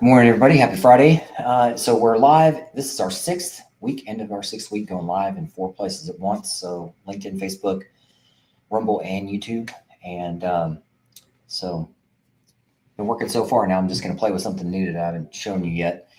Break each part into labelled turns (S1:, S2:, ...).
S1: Good morning, everybody. Happy Friday. So we're live. This is our end of our sixth week going live in 4 places at once. So LinkedIn, Facebook, Rumble, and YouTube. And so been working so far. Now I'm just going to play with something new that I haven't shown you yet.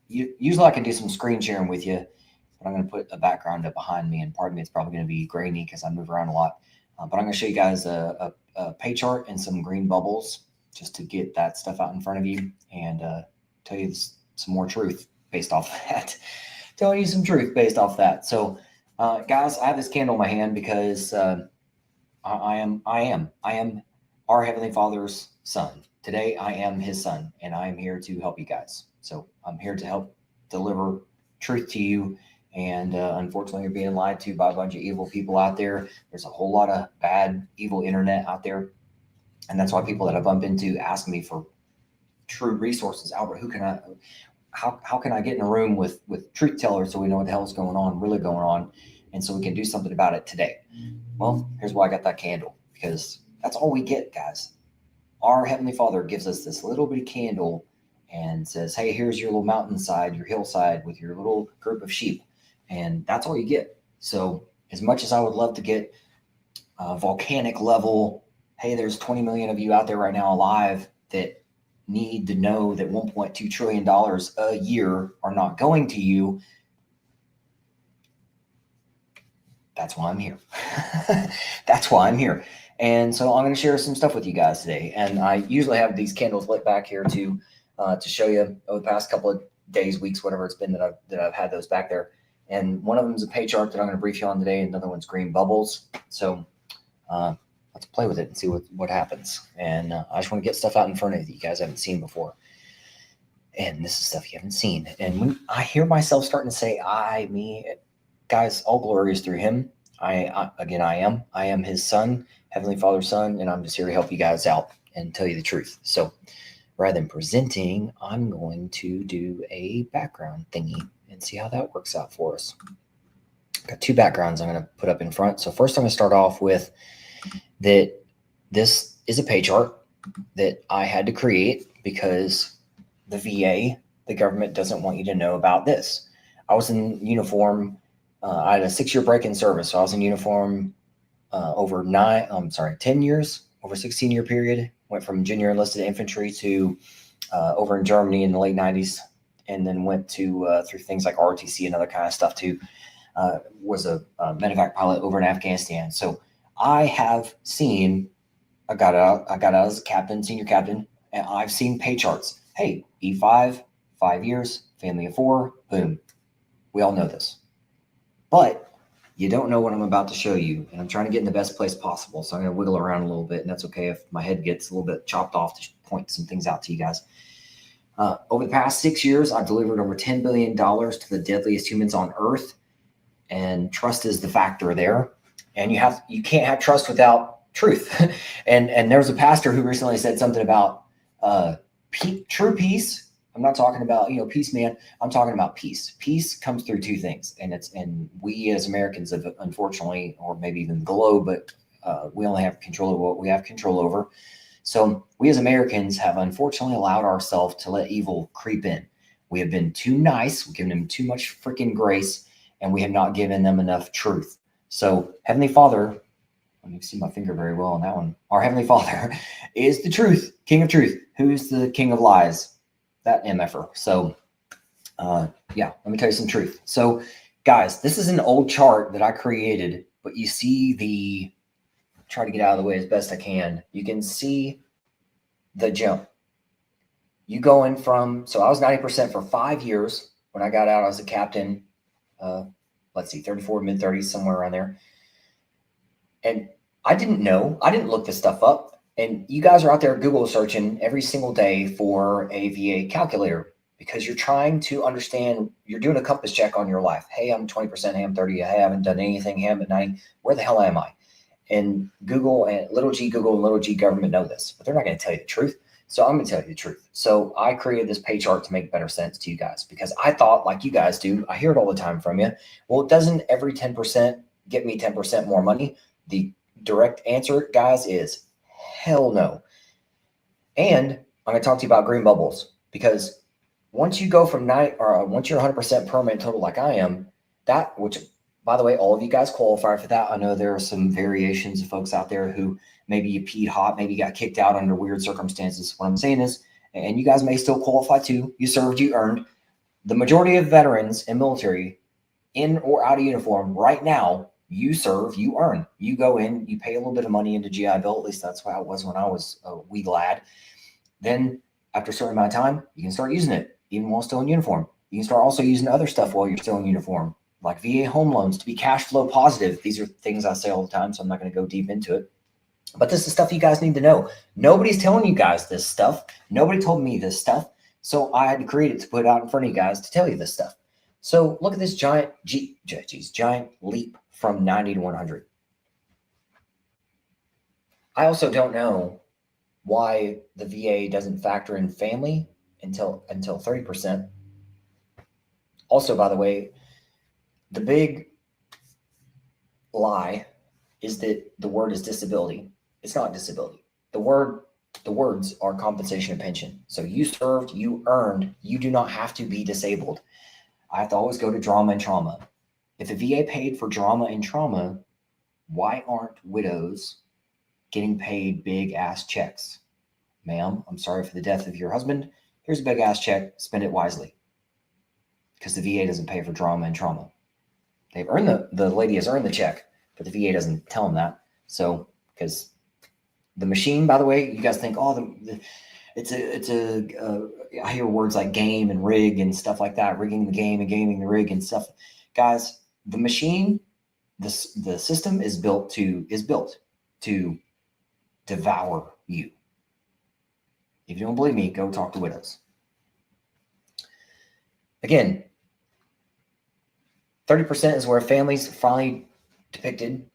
S1: Usually I can do some screen sharing with you, but I'm going to put a background up behind me, and part of me it's probably going to be grainy because I move around a lot. But I'm going to show you guys a pay chart and some green bubbles just to get that stuff out in front of you and tell you some more truth based off that. Tell you some truth based off that. So, guys, I have this candle in my hand because I am our Heavenly Father's son. Today, I am His son, and I am here to help you guys. So I'm here to help deliver truth to you. And unfortunately, you're being lied to by a bunch of evil people out there. There's a whole lot of bad, evil internet out there. And that's why people that I bump into ask me for true resources. Albert, how can I get in a room with truth tellers so we know what the hell is going on, really going on, and so we can do something about it today? Well, here's why I got that candle, because that's all we get, guys. Our Heavenly Father gives us this little bitty candle and says, hey, here's your little mountainside, your hillside with your little group of sheep. And that's all you get. So as much as I would love to get volcanic level, hey, there's 20 million of you out there right now alive that need to know that $1.2 trillion a year are not going to you. That's why I'm here. That's why I'm here. And so I'm going to share some stuff with you guys today. And I usually have these candles lit back here to show you over the past couple of days, weeks, whatever it's been that I've had those back there. And one of them is a pay chart that I'm going to brief you on today. And another one's green bubbles. So let's play with it and see what happens. And I just want to get stuff out in front of you that you guys haven't seen before. And this is stuff you haven't seen. And when I hear myself starting to say I, me, guys, all glory is through Him. I am His son, Heavenly Father's son, and I'm just here to help you guys out and tell you the truth. So rather than presenting, I'm going to do a background thingy and see how that works out for us. I've got 2 backgrounds I'm going to put up in front. So first I'm going to start off with that this is a pay chart that I had to create because the VA, the government, doesn't want you to know about this. I was in uniform. I had a 6-year break in service. So I was in uniform over 10 years, over a 16-year period. Went from junior enlisted infantry to over in Germany in the late 90s, and then went to through things like ROTC and other kind of stuff too. Was a medevac pilot over in Afghanistan. So I have seen, I got out as a captain, senior captain, and I've seen pay charts. Hey, E5, 5 years, family of 4, boom. We all know this. But you don't know what I'm about to show you, and I'm trying to get in the best place possible. So I'm going to wiggle around a little bit, and that's okay if my head gets a little bit chopped off to point some things out to you guys. Over the past 6 years, I've delivered over $10 billion to the deadliest humans on Earth, and trust is the factor there. And you can't have trust without truth. and there was a pastor who recently said something about true peace. I'm not talking about, peace, man. I'm talking about peace. Peace comes through 2 things. And we as Americans have, unfortunately, or maybe even the globe, but we only have control over what we have control over. So we as Americans have unfortunately allowed ourselves to let evil creep in. We have been too nice. We've given them too much freaking grace, and we have not given them enough truth. So Heavenly Father, let me see my finger very well on that one. Our Heavenly Father is the truth, King of truth. Who's the King of lies? That MFer. So let me tell you some truth. So guys, this is an old chart that I created, but you see try to get out of the way as best I can. You can see the jump. You going from, so I was 90% for 5 years. When I got out, I was a captain, 34, mid-30s, somewhere around there. And I didn't look this stuff up. And you guys are out there Google searching every single day for a VA calculator because you're trying to understand, you're doing a compass check on your life. Hey, I'm 20%, hey, I'm 30, hey, I haven't done anything, hey, I'm at 90. Where the hell am I? And Google and little g Google and little g government know this, but they're not going to tell you the truth. So I'm going to tell you the truth. So I created this pay chart to make better sense to you guys because I thought, like you guys do, I hear it all the time from you. Well, doesn't every 10% get me 10% more money? The direct answer, guys, is hell no. And I'm going to talk to you about green bubbles Because once you go from once you're 100% permanent total like I am, that, which by the way, all of you guys qualify for that. I know there are some variations of folks out there who maybe you peed hot, maybe you got kicked out under weird circumstances. What I'm saying is, and you guys may still qualify too, you served, you earned. The majority of veterans and military in or out of uniform right now, you serve, you earn. You go in, you pay a little bit of money into GI Bill, at least that's how it was when I was a wee lad. Then after a certain amount of time, you can start using it, even while still in uniform. You can start also using other stuff while you're still in uniform, like VA home loans to be cash flow positive. These are things I say all the time, so I'm not going to go deep into it. But this is stuff you guys need to know. Nobody's telling you guys this stuff. Nobody told me this stuff. So I had to create it to put out in front of you guys to tell you this stuff. So look at this giant leap from 90 to 100. I also don't know why the VA doesn't factor in family until 30%. Also, by the way, the big lie is that the word is disability. It's not disability. The words are compensation and pension. So you served, you earned, you do not have to be disabled. I have to always go to drama and trauma. If the VA paid for drama and trauma, why aren't widows getting paid big ass checks? Ma'am, I'm sorry for the death of your husband. Here's a big ass check. Spend it wisely. Because the VA doesn't pay for drama and trauma. They've earned the lady has earned the check, but the VA doesn't tell them that. So, because the machine, by the way, you guys think, oh, I hear words like game and rig and stuff like that, rigging the game and gaming the rig and stuff. Guys, the machine, the system is built to devour you. If you don't believe me, go talk to widows. Again, 30% is where families finally depicted.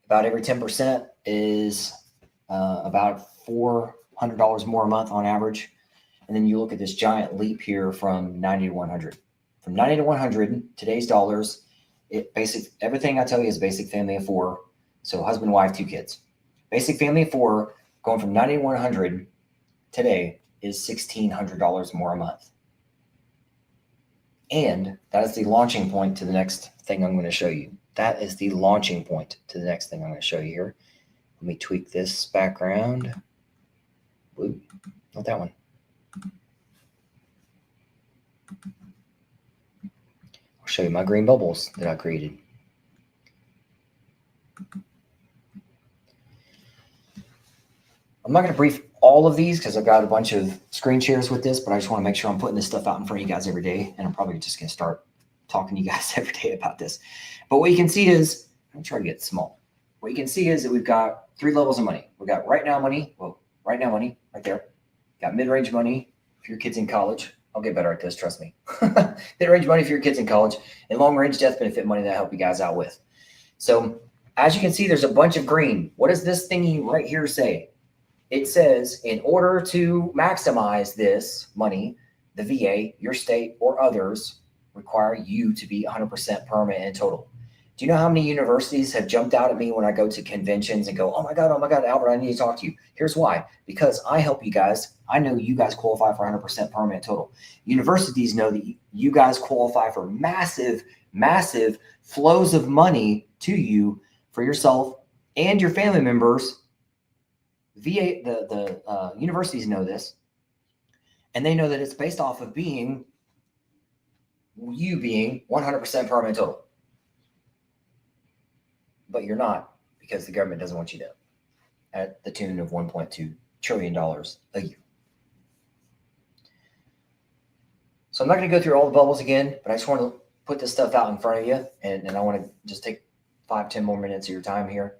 S1: About every 10% is about $400 more a month on average. And then you look at this giant leap here from 90 to 100. From 90 to 100, today's dollars, everything I tell you is basic family of 4. So husband, wife, 2 kids. Basic family of 4 going from 90 to 100 today is $1,600 more a month. And that is the launching point to the next thing I'm going to show you. That is the launching point to the next thing I'm going to show you here. Let me tweak this background. Ooh, not that one. I'll show you my green bubbles that I created. I'm not going to brief all of these because I've got a bunch of screen shares with this, but I just want to make sure I'm putting this stuff out in front of you guys every day. And I'm probably just going to start talking to you guys every day about this. But what you can see is, I'm trying to get small. What you can see is that we've got 3 levels of money. We've got right now money. Well, right now money right there. Got mid-range money if your kid's in college. I'll get better at this, trust me. Mid-range money for your kids in college, and long-range death benefit money that I help you guys out with. So as you can see, there's a bunch of green. What does this thingy right here say? It says, in order to maximize this money, the VA, your state, or others require you to be 100% permanent and total. Do you know how many universities have jumped out at me when I go to conventions and go, oh my God, Albert, I need to talk to you. Here's why. Because I help you guys. I know you guys qualify for 100% permanent total. Universities know that you guys qualify for massive, massive flows of money to you for yourself and your family members. The universities know this, and they know that it's based off of you being 100% permanent total. But you're not, because the government doesn't want you to, at the tune of $1.2 trillion a year. So I'm not going to go through all the bubbles again, but I just want to put this stuff out in front of you, and I want to just take 5-10 more minutes of your time here.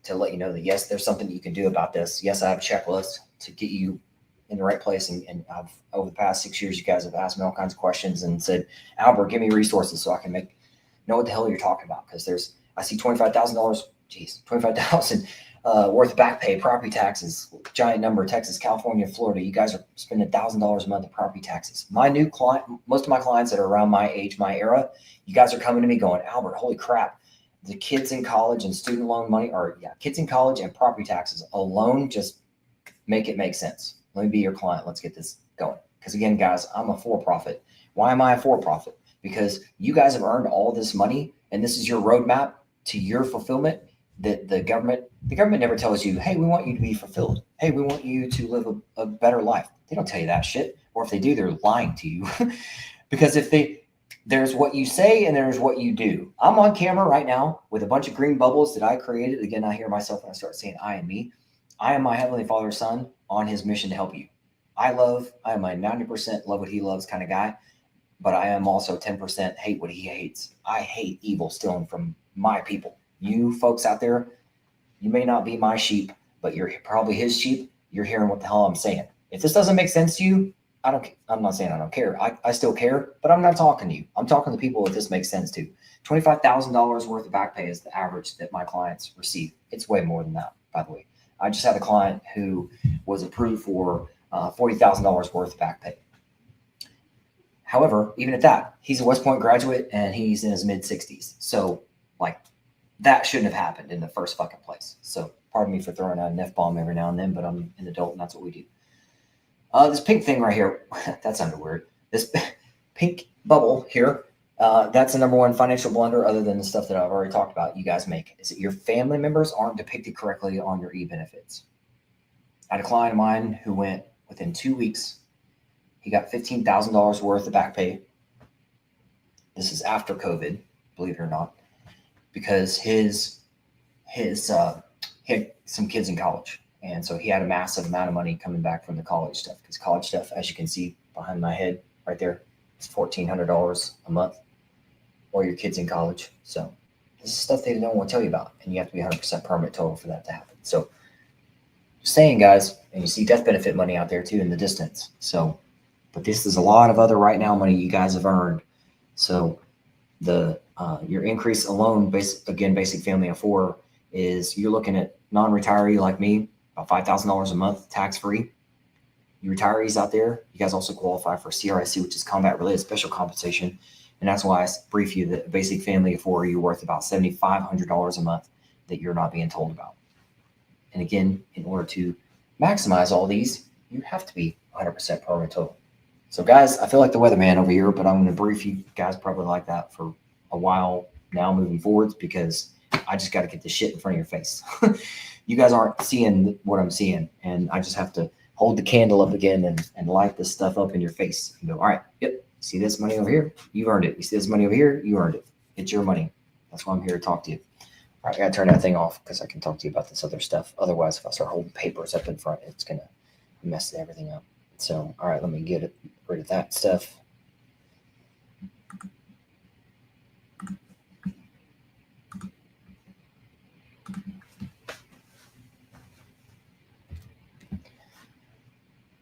S1: To let you know that, yes, there's something you can do about this. Yes, I have a checklist to get you in the right place. And I've, over the past 6 years, you guys have asked me all kinds of questions and said, Albert, give me resources so I can know what the hell you're talking about. Because I see $25,000, $25,000 worth of back pay, property taxes, giant number, Texas, California, Florida. You guys are spending $1,000 a month in property taxes. My new client, most of my clients that are around my age, my era, you guys are coming to me going, Albert, holy crap. The kids in college and student loan money, kids in college and property taxes alone just make it make sense. Let me be your client. Let's get this going. Because again, guys, I'm a for-profit. Why am I a for-profit? Because you guys have earned all this money, and this is your roadmap to your fulfillment. That the government never tells you, hey, we want you to be fulfilled. Hey, we want you to live a better life. They don't tell you that shit. Or if they do, they're lying to you. Because there's what you say and there's what you do. I'm on camera right now with a bunch of green bubbles that I created. Again, I hear myself when I start saying I and me. I am my Heavenly Father's son on his mission to help you. I am a 90% love what he loves kind of guy, but I am also 10% hate what he hates. I hate evil stealing from my people. You folks out there, you may not be my sheep, but you're probably his sheep. You're hearing what the hell I'm saying. If this doesn't make sense to you, I'm not saying I don't care. I still care, but I'm not talking to you. I'm talking to people that this makes sense to. $25,000 worth of back pay is the average that my clients receive. It's way more than that, by the way. I just had a client who was approved for $40,000 worth of back pay. However, even at that, he's a West Point graduate and he's in his mid 60s. So like that shouldn't have happened in the first fucking place. So pardon me for throwing out an F-bomb every now and then, but I'm an adult and that's what we do. This pink thing right here, that sounded weird. This pink bubble here, that's the number one financial blunder other than the stuff that I've already talked about you guys make, is that your family members aren't depicted correctly on your e-benefits. I had a client of mine who went within 2 weeks. He got $15,000 worth of back pay. This is after COVID, believe it or not, because he had some kids in college. And so he had a massive amount of money coming back from the college stuff, because college stuff, as you can see behind my head right there, is $1,400 a month, or your kids in college. So this is stuff they don't want to tell you about, and you have to be 100% permanent total for that to happen. So just saying, guys, and you see death benefit money out there too in the distance. So, but this is a lot of other right now money you guys have earned. So the your increase alone, basic family of four, is you're looking at non-retiree like me, about $5,000 a month, tax-free. You retirees out there, you guys also qualify for CRSC, which is combat-related special compensation. And that's why I brief you that a basic family of four, you're worth about $7,500 a month that you're not being told about. And again, in order to maximize all these, you have to be 100% permanent total. So guys, I feel like the weatherman over here, but I'm going to brief you guys probably like that for a while now moving forwards, because I just got to get this shit in front of your face. You guys aren't seeing what I'm seeing, and I just have to hold the candle up again and light this stuff up in your face and go, all right, yep, see this money over here? You earned it. You see this money over here? You earned it. It's your money. That's why I'm here to talk to you. All right, I got to turn that thing off because I can talk to you about this other stuff. Otherwise, if I start holding papers up in front, it's going to mess everything up. So, all right, let me get rid of that stuff.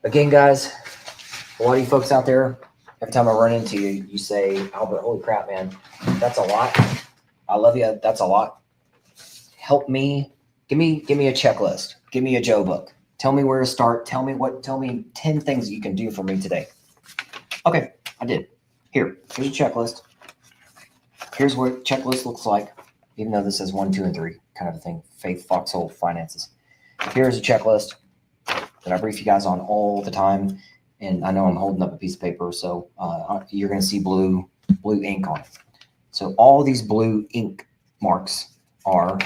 S1: Again, guys, a lot of you folks out there, every time I run into you, you say, Albert, holy crap, man, that's a lot. I love you. That's a lot. Help me. Give me a checklist. Give me a Joe book. Tell me where to start. Tell me 10 things you can do for me today. Okay, I did. Here's a checklist. Here's what checklist looks like, even though this says 1, 2, and 3 kind of a thing. Faith, foxhole, finances. Here's a checklist that I brief you guys on all the time. And I know I'm holding up a piece of paper, so you're going to see blue ink on it. So all these blue ink marks are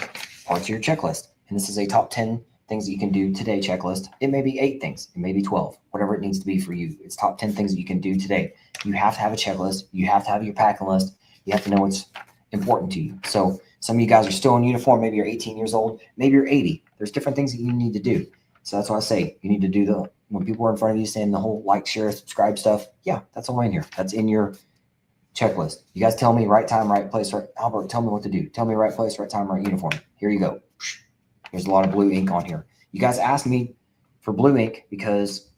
S1: parts of your checklist. And this is a top 10 things that you can do today checklist. It may be 8 things. It may be 12, whatever it needs to be for you. It's top 10 things that you can do today. You have to have a checklist. You have to have your packing list. You have to know what's important to you. So some of you guys are still in uniform. Maybe you're 18 years old. Maybe you're 80. There's different things that you need to do. So that's why I say you need to do when people are in front of you saying the whole like, share, subscribe stuff. Yeah, that's all in here. That's in your checklist. You guys tell me right time, right place, right. Albert, tell me what to do. Tell me right place, right time, right uniform. Here you go. There's a lot of blue ink on here. You guys asked me for blue ink because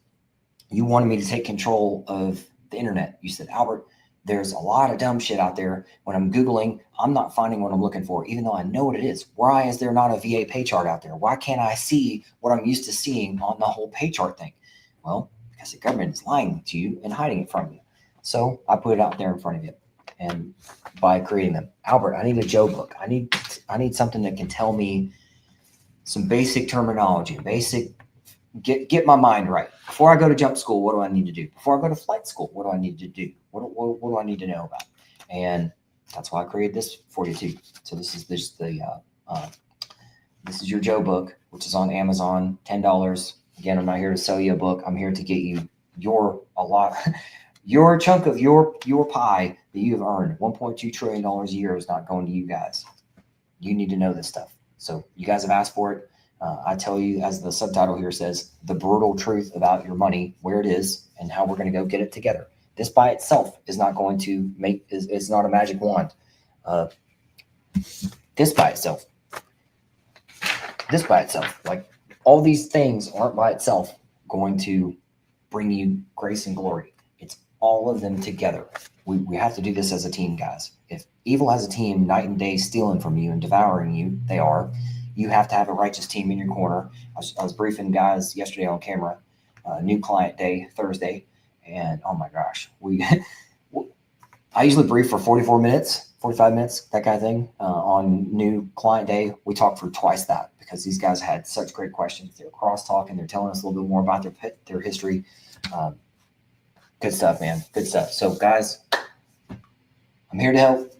S1: you wanted me to take control of the internet. You said, Albert, there's a lot of dumb shit out there. When I'm Googling, I'm not finding what I'm looking for, even though I know what it is. Why is there not a VA pay chart out there? Why can't I see what I'm used to seeing on the whole pay chart thing? Well, because the government is lying to you and hiding it from you. So I put it out there in front of you, and by creating them. Albert, I need a Joe book. I need something that can tell me some basic terminology, basic get my mind right. Before I go to jump school, what do I need to do? Before I go to flight school, what do I need to do? What do I need to know about? And that's why I created this for you too. So this is this is your Joe book, which is on Amazon, $10. Again, I'm not here to sell you a book. I'm here to get you your chunk of your pie that you have earned. $1.2 trillion a year is not going to you guys. You need to know this stuff. So you guys have asked for it. I tell you, as the subtitle here says, the brutal truth about your money, where it is, and how we're going to go get it together. This by itself is not going to it's not a magic wand. This by itself, like all these things aren't by itself going to bring you grace and glory. It's all of them together. We have to do this as a team, guys. If evil has a team night and day stealing from you and devouring you, they are. You have to have a righteous team in your corner. I was briefing guys yesterday on camera, new client day, Thursday, and oh my gosh, I usually brief for 45 minutes, that kind of thing. On new client day, we talked for twice that because these guys had such great questions. They're cross-talking. They're telling us a little bit more about their history. Good stuff, man. Good stuff. So, guys, I'm here to help.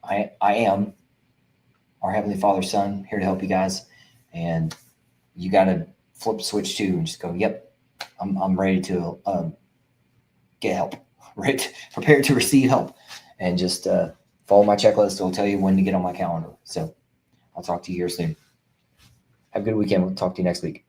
S1: I am our Heavenly Father's son, here to help you guys. And you got to flip the switch too and just go, yep, I'm ready to get help, right? Prepared to receive help. And just follow my checklist. It'll tell you when to get on my calendar. So I'll talk to you here soon. Have a good weekend. We'll talk to you next week.